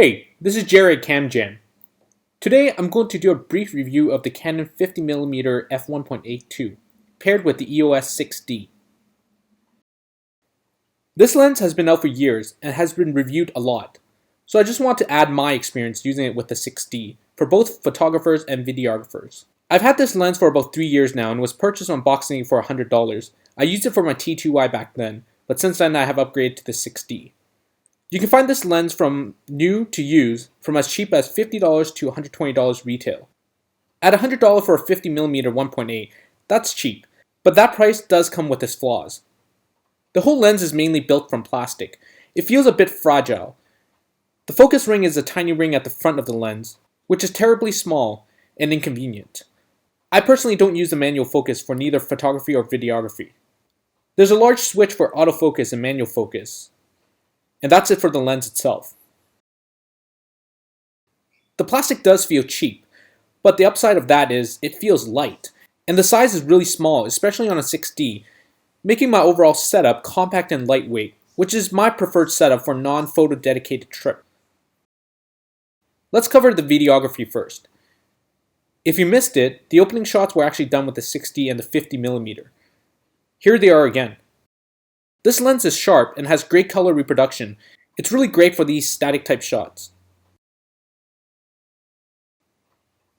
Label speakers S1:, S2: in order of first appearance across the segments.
S1: Hey, this is Jerry at CamJam. Today I'm going to do a brief review of the Canon 50mm f1.8 paired with the EOS 6D. This lens has been out for years and has been reviewed a lot, so I just want to add my experience using it with the 6D for both photographers and videographers. I've had this lens for about 3 years now and was purchased on Boxing for $100. I used it for my T2i back then, but since then I have upgraded to the 6D. You can find this lens from new to used from as cheap as $50 to $120 retail. At $100 for a 50mm 1.8, that's cheap, but that price does come with its flaws. The whole lens is mainly built from plastic. It feels a bit fragile. The focus ring is a tiny ring at the front of the lens, which is terribly small and inconvenient. I personally don't use the manual focus for neither photography or videography. There's a large switch for autofocus and manual focus, and that's it for the lens itself. The plastic does feel cheap, but the upside of that is it feels light, and the size is really small, especially on a 6D, making my overall setup compact and lightweight, which is my preferred setup for non-photo dedicated trip. Let's cover the videography first. If you missed it, the opening shots were actually done with the 6D and the 50mm. Here they are again. This lens is sharp and has great color reproduction. It's really great for these static type shots.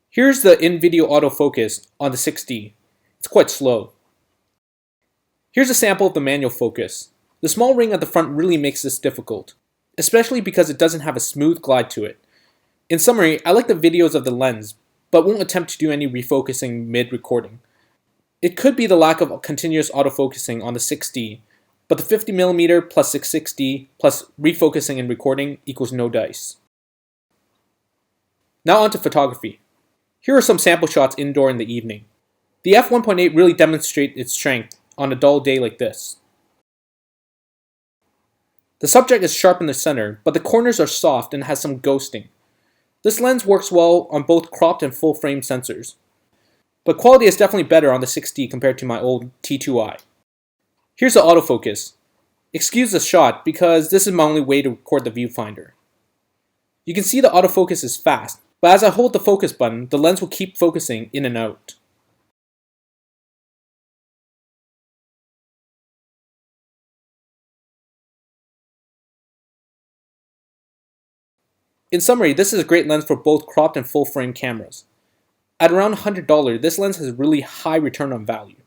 S1: Here's the in-video autofocus on the 6D. It's quite slow. Here's a sample of the manual focus. The small ring at the front really makes this difficult, especially because it doesn't have a smooth glide to it. In summary, I like the videos of the lens, but won't attempt to do any refocusing mid-recording. It could be the lack of continuous autofocusing on the 6D, but the 50mm plus 660 plus refocusing and recording equals no dice. Now on to photography. Here are some sample shots indoor in the evening. The f1.8 really demonstrates its strength on a dull day like this. The subject is sharp in the center, but the corners are soft and has some ghosting. This lens works well on both cropped and full frame sensors, but quality is definitely better on the 6D compared to my old T2i. Here's the autofocus. Excuse the shot because this is my only way to record the viewfinder. You can see the autofocus is fast, but as I hold the focus button, the lens will keep focusing in and out. In summary, this is a great lens for both cropped and full frame cameras. At around $100, this lens has really high return on value.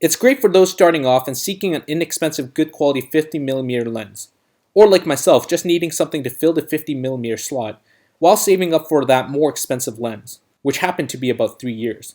S1: It's great for those starting off and seeking an inexpensive good quality 50mm lens, or like myself, just needing something to fill the 50mm slot while saving up for that more expensive lens, which happened to be about 3 years.